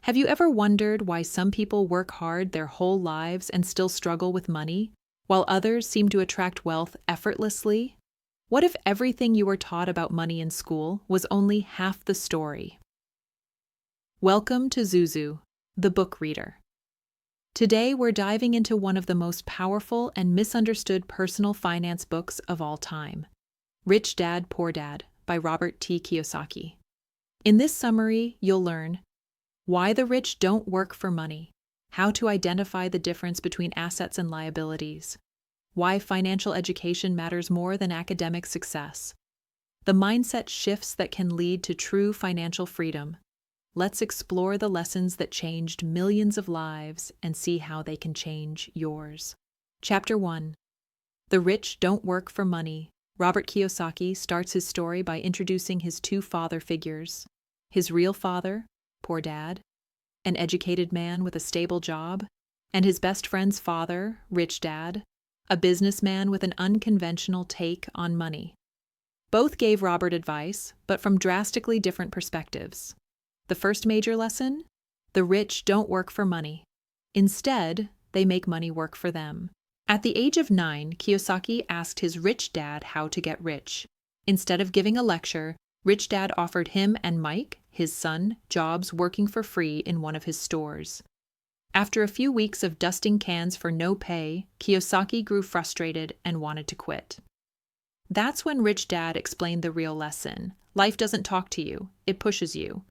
Have you ever wondered why some people work hard their whole lives and still struggle with money, while others seem to attract wealth effortlessly? What if everything you were taught about money in school was only half the story? Welcome to Zuzu, the book reader. Today we're diving into one of the most powerful and misunderstood personal finance books of all time, Rich Dad, Poor Dad by Robert T. Kiyosaki. In this summary, you'll learn why the rich don't work for money, how to identify the difference between assets and liabilities, why financial education matters more than academic success, the mindset shifts that can lead to true financial freedom. Let's explore the lessons that changed millions of lives and see how they can change yours. Chapter 1. The Rich Don't Work for Money. Robert Kiyosaki starts his story by introducing his two father figures. His real father, Poor Dad, an educated man with a stable job, and his best friend's father, Rich Dad, a businessman with an unconventional take on money. Both gave Robert advice, but from drastically different perspectives. The first major lesson? The rich don't work for money. Instead, they make money work for them. At the age of 9, Kiyosaki asked his rich dad how to get rich. Instead of giving a lecture, Rich Dad offered him and Mike, his son, jobs working for free in one of his stores. After a few weeks of dusting cans for no pay, Kiyosaki grew frustrated and wanted to quit. That's when Rich Dad explained the real lesson. Life doesn't talk to you, it pushes you.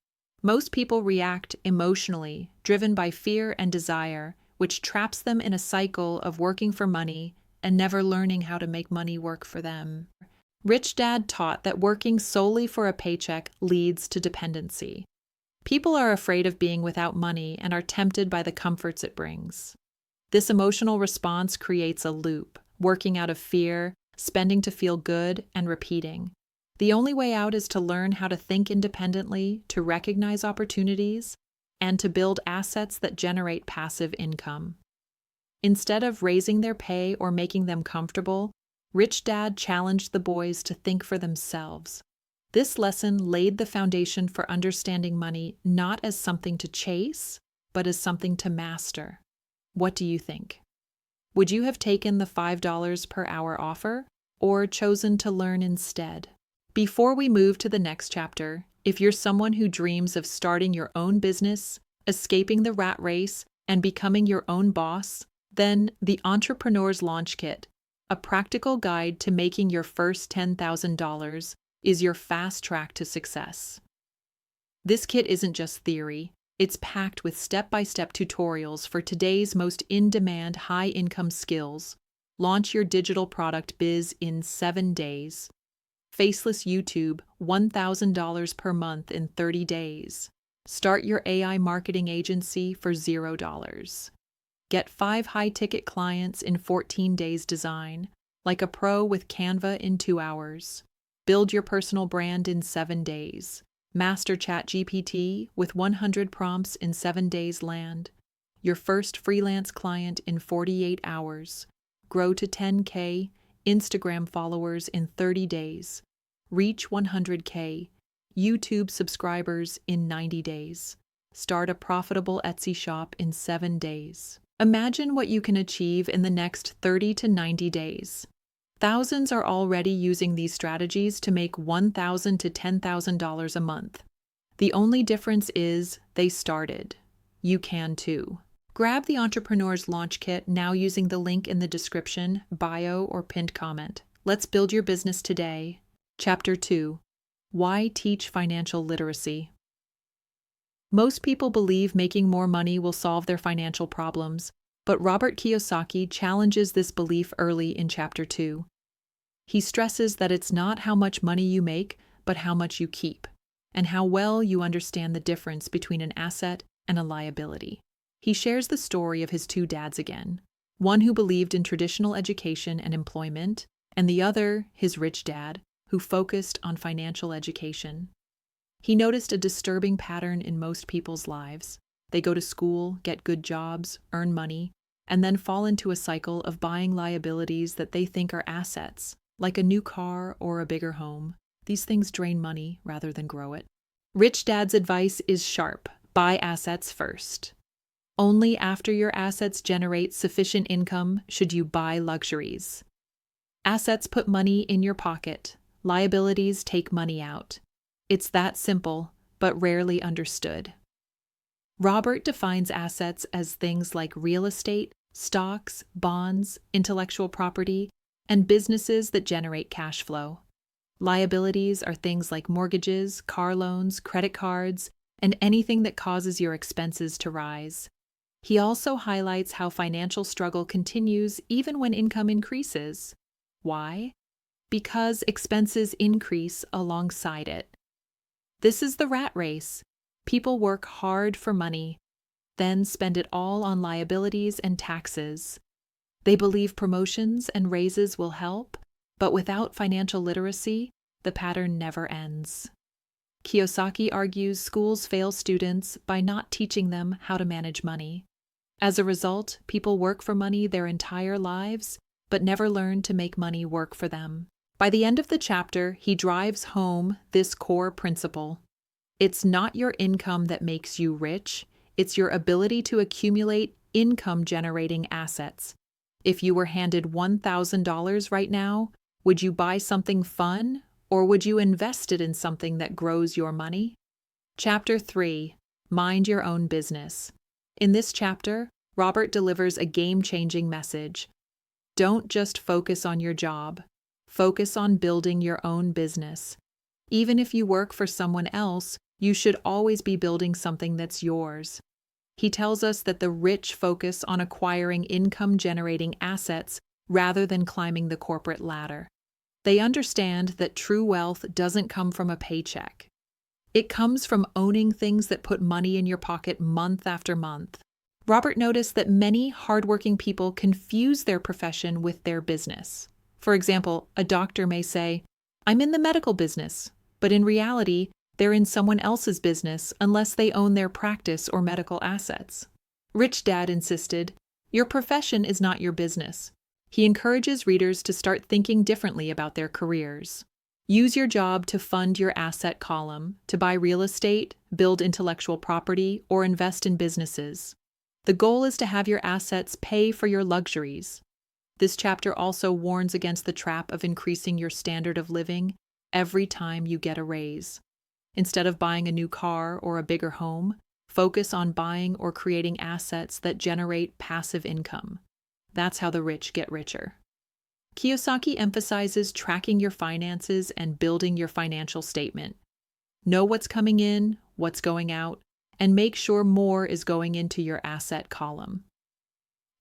Most people react emotionally, driven by fear and desire, which traps them in a cycle of working for money and never learning how to make money work for them. Rich Dad taught that working solely for a paycheck leads to dependency. People are afraid of being without money and are tempted by the comforts it brings. This emotional response creates a loop, working out of fear, spending to feel good, and repeating. The only way out is to learn how to think independently, to recognize opportunities, and to build assets that generate passive income. Instead of raising their pay or making them comfortable, Rich Dad challenged the boys to think for themselves. This lesson laid the foundation for understanding money not as something to chase, but as something to master. What do you think? Would you have taken the $5 per hour offer, or chosen to learn instead? Before we move to the next chapter, if you're someone who dreams of starting your own business, escaping the rat race, and becoming your own boss, then the Entrepreneur's Launch Kit, a practical guide to making your first $10,000, is your fast track to success. This kit isn't just theory, it's packed with step-by-step tutorials for today's most in-demand high-income skills. Launch your digital product biz in 7 days. Faceless YouTube, $1,000 per month in 30 days. Start your AI marketing agency for $0. Get 5 high-ticket clients in 14 days design, like a pro with Canva in 2 hours. Build your personal brand in 7 days. Master ChatGPT with 100 prompts in 7 days land. Your first freelance client in 48 hours. Grow to 10K Instagram followers in 30 days. Reach 100K YouTube subscribers in 90 days. Start a profitable Etsy shop in 7 days. Imagine what you can achieve in the next 30 to 90 days. Thousands are already using these strategies to make $1,000 to $10,000 a month. The only difference is they started. You can too. Grab the Entrepreneur's Launch Kit now using the link in the description, bio, or pinned comment. Let's build your business today. Chapter 2. Why teach financial literacy? Most people believe making more money will solve their financial problems, but Robert Kiyosaki challenges this belief early in Chapter 2. He stresses that it's not how much money you make, but how much you keep, and how well you understand the difference between an asset and a liability. He shares the story of his two dads again, one who believed in traditional education and employment, and the other, his rich dad, who focused on financial education. He noticed a disturbing pattern in most people's lives. They go to school, get good jobs, earn money, and then fall into a cycle of buying liabilities that they think are assets, like a new car or a bigger home. These things drain money rather than grow it. Rich Dad's advice is sharp, Buy assets first. Only after your assets generate sufficient income should you buy luxuries. Assets put money in your pocket. Liabilities take money out. It's that simple, but rarely understood. Robert defines assets as things like real estate, stocks, bonds, intellectual property, and businesses that generate cash flow. Liabilities are things like mortgages, car loans, credit cards, and anything that causes your expenses to rise. He also highlights how financial struggle continues even when income increases. Why? Because expenses increase alongside it. This is the rat race. People work hard for money, then spend it all on liabilities and taxes. They believe promotions and raises will help, but without financial literacy, the pattern never ends. Kiyosaki argues schools fail students by not teaching them how to manage money. As a result, people work for money their entire lives, but never learn to make money work for them. By the end of the chapter, he drives home this core principle. It's not your income that makes you rich, it's your ability to accumulate income-generating assets. If you were handed $1,000 right now, would you buy something fun, or would you invest it in something that grows your money? Chapter 3. Mind Your Own Business. In this chapter, Robert delivers a game-changing message. Don't just focus on your job. Focus on building your own business. Even if you work for someone else, you should always be building something that's yours. He tells us that the rich focus on acquiring income-generating assets rather than climbing the corporate ladder. They understand that true wealth doesn't come from a paycheck. It comes from owning things that put money in your pocket month after month. Robert noticed that many hardworking people confuse their profession with their business. For example, a doctor may say, "I'm in the medical business," but in reality, they're in someone else's business unless they own their practice or medical assets. Rich Dad insisted, "Your profession is not your business." He encourages readers to start thinking differently about their careers. Use your job to fund your asset column, to buy real estate, build intellectual property, or invest in businesses. The goal is to have your assets pay for your luxuries. This chapter also warns against the trap of increasing your standard of living every time you get a raise. Instead of buying a new car or a bigger home, focus on buying or creating assets that generate passive income. That's how the rich get richer. Kiyosaki emphasizes tracking your finances and building your financial statement. Know what's coming in, what's going out, and make sure more is going into your asset column.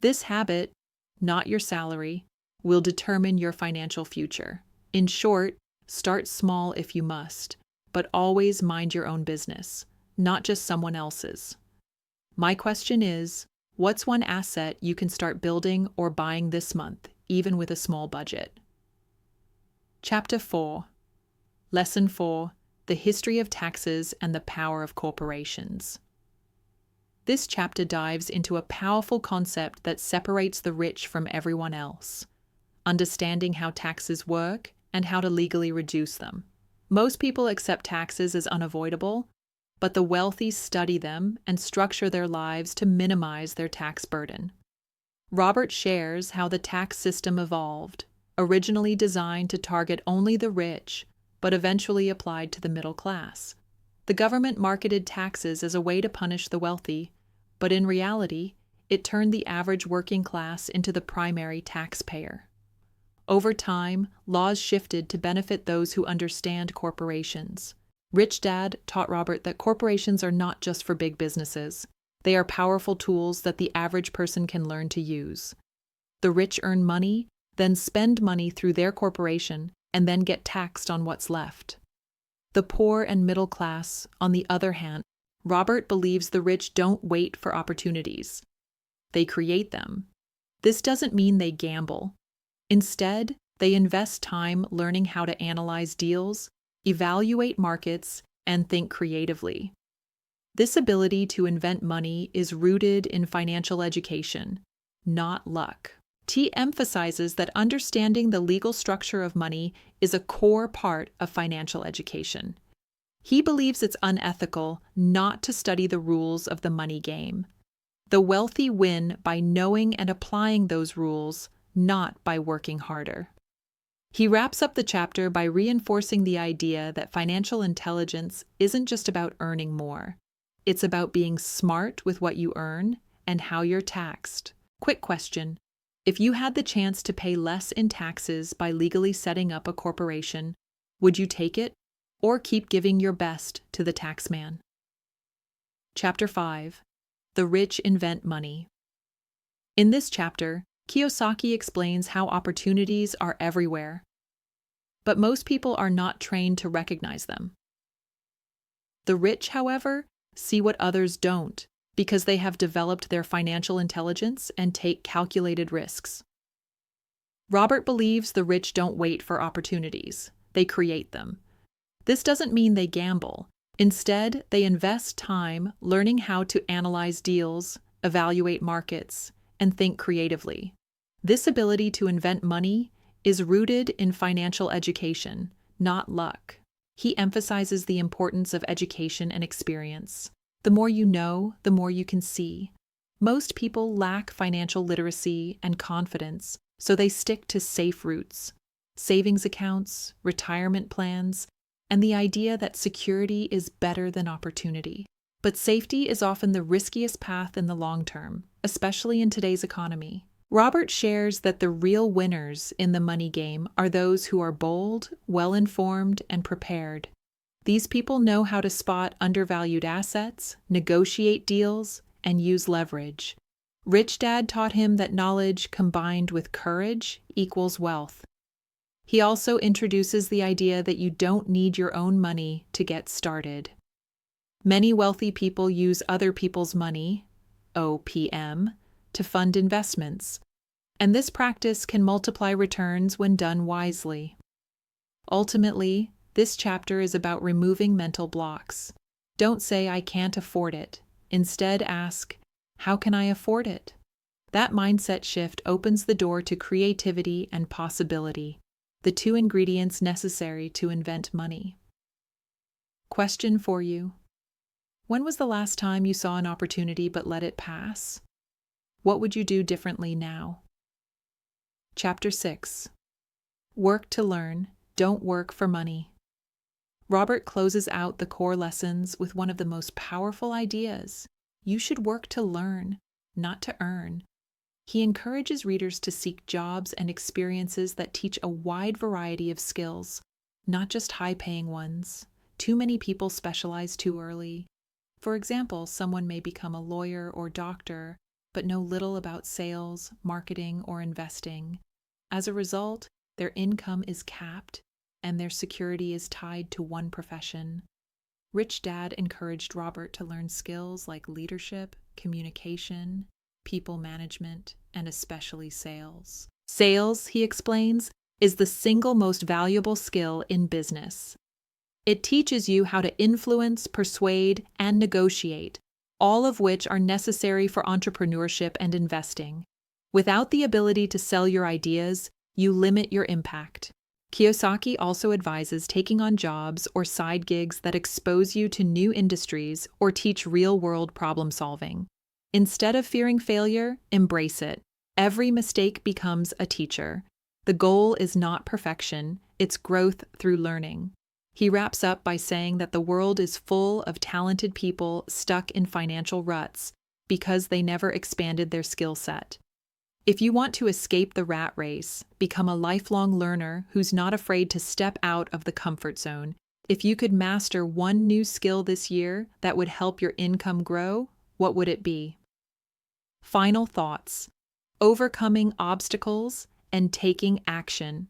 This habit, not your salary, will determine your financial future. In short, start small if you must, but always mind your own business, not just someone else's. My question is, what's one asset you can start building or buying this month, even with a small budget? Chapter 4. Lesson 4. The History of Taxes and the Power of Corporations. This chapter dives into a powerful concept that separates the rich from everyone else, understanding how taxes work and how to legally reduce them. Most people accept taxes as unavoidable, but the wealthy study them and structure their lives to minimize their tax burden. Robert shares how the tax system evolved, originally designed to target only the rich, but eventually applied to the middle class. The government marketed taxes as a way to punish the wealthy, but in reality, it turned the average working class into the primary taxpayer. Over time, laws shifted to benefit those who understand corporations. Rich Dad taught Robert that corporations are not just for big businesses. They are powerful tools that the average person can learn to use. The rich earn money, then spend money through their corporation, and then get taxed on what's left. The poor and middle class, on the other hand, Robert believes the rich don't wait for opportunities. They create them. This doesn't mean they gamble. Instead, they invest time learning how to analyze deals, evaluate markets, and think creatively. This ability to invent money is rooted in financial education, not luck. T emphasizes that understanding the legal structure of money is a core part of financial education. He believes it's unethical not to study the rules of the money game. The wealthy win by knowing and applying those rules, not by working harder. He wraps up the chapter by reinforcing the idea that financial intelligence isn't just about earning more. It's about being smart with what you earn and how you're taxed. Quick question. If you had the chance to pay less in taxes by legally setting up a corporation, would you take it or keep giving your best to the taxman? Chapter 5. The Rich Invent Money. In this chapter, Kiyosaki explains how opportunities are everywhere, but most people are not trained to recognize them. The rich, however, see what others don't because they have developed their financial intelligence and take calculated risks. Robert believes the rich don't wait for opportunities, they create them. This doesn't mean they gamble. Instead, they invest time learning how to analyze deals, evaluate markets, and think creatively. This ability to invent money is rooted in financial education, not luck. He emphasizes the importance of education and experience. The more you know, the more you can see. Most people lack financial literacy and confidence, so they stick to safe routes, savings accounts, retirement plans, and the idea that security is better than opportunity. But safety is often the riskiest path in the long term, especially in today's economy. Robert shares that the real winners in the money game are those who are bold, well-informed, and prepared. These people know how to spot undervalued assets, negotiate deals, and use leverage. Rich Dad taught him that knowledge combined with courage equals wealth. He also introduces the idea that you don't need your own money to get started. Many wealthy people use other people's money, OPM, to fund investments, and this practice can multiply returns when done wisely. Ultimately, this chapter is about removing mental blocks. Don't say, "I can't afford it." Instead, ask, "How can I afford it?" That mindset shift opens the door to creativity and possibility, the two ingredients necessary to invent money. Question for you. When was the last time you saw an opportunity but let it pass? What would you do differently now? Chapter 6. Work to learn, don't work for money. Robert closes out the core lessons with one of the most powerful ideas. You should work to learn, not to earn. He encourages readers to seek jobs and experiences that teach a wide variety of skills, not just high-paying ones. Too many people specialize too early. For example, someone may become a lawyer or doctor, but know little about sales, marketing, or investing. As a result, their income is capped, and their security is tied to one profession. Rich Dad encouraged Robert to learn skills like leadership, communication, people management, and especially sales. Sales, he explains, is the single most valuable skill in business. It teaches you how to influence, persuade, and negotiate, all of which are necessary for entrepreneurship and investing. Without the ability to sell your ideas, you limit your impact. Kiyosaki also advises taking on jobs or side gigs that expose you to new industries or teach real-world problem solving. Instead of fearing failure, embrace it. Every mistake becomes a teacher. The goal is not perfection, it's growth through learning. He wraps up by saying that the world is full of talented people stuck in financial ruts because they never expanded their skill set. If you want to escape the rat race, become a lifelong learner who's not afraid to step out of the comfort zone, if you could master one new skill this year that would help your income grow, what would it be? Final thoughts: overcoming obstacles and taking action.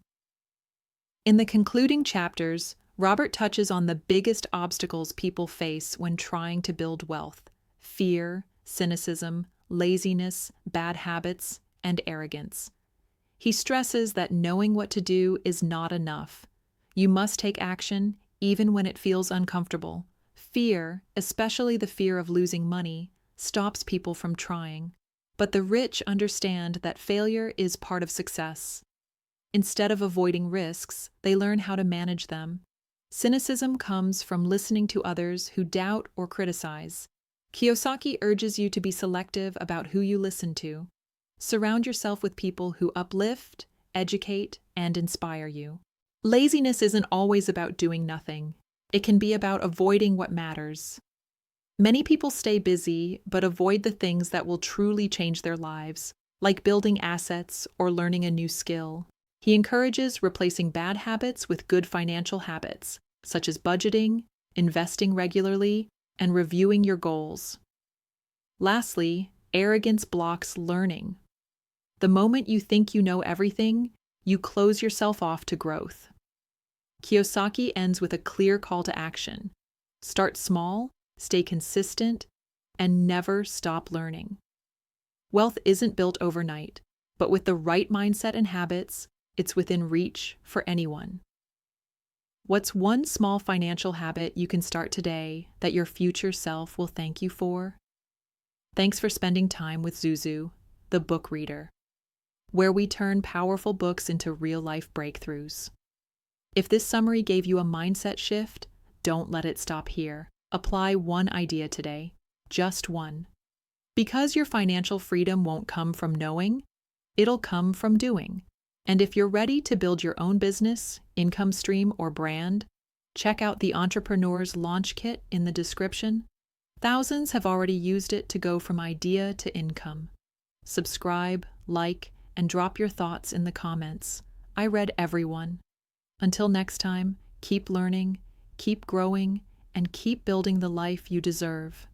In the concluding chapters, Robert touches on the biggest obstacles people face when trying to build wealth: fear, cynicism, laziness, bad habits, and arrogance. He stresses that knowing what to do is not enough. You must take action even when it feels uncomfortable. Fear, especially the fear of losing money, stops people from trying. But the rich understand that failure is part of success. Instead of avoiding risks, they learn how to manage them. Cynicism comes from listening to others who doubt or criticize. Kiyosaki urges you to be selective about who you listen to. Surround yourself with people who uplift, educate, and inspire you. Laziness isn't always about doing nothing. It can be about avoiding what matters. Many people stay busy but avoid the things that will truly change their lives, like building assets or learning a new skill. He encourages replacing bad habits with good financial habits, such as budgeting, investing regularly, and reviewing your goals. Lastly, arrogance blocks learning. The moment you think you know everything, you close yourself off to growth. Kiyosaki ends with a clear call to action. Start small, stay consistent, and never stop learning. Wealth isn't built overnight, but with the right mindset and habits, it's within reach for anyone. What's one small financial habit you can start today that your future self will thank you for? Thanks for spending time with Zuzu, the book reader, where we turn powerful books into real-life breakthroughs. If this summary gave you a mindset shift, don't let it stop here. Apply one idea today, just one. Because your financial freedom won't come from knowing, it'll come from doing. And if you're ready to build your own business, income stream, or brand, check out the Entrepreneur's Launch Kit in the description. Thousands have already used it to go from idea to income. Subscribe, like, and drop your thoughts in the comments. I read every one. Until next time, keep learning, keep growing, and keep building the life you deserve.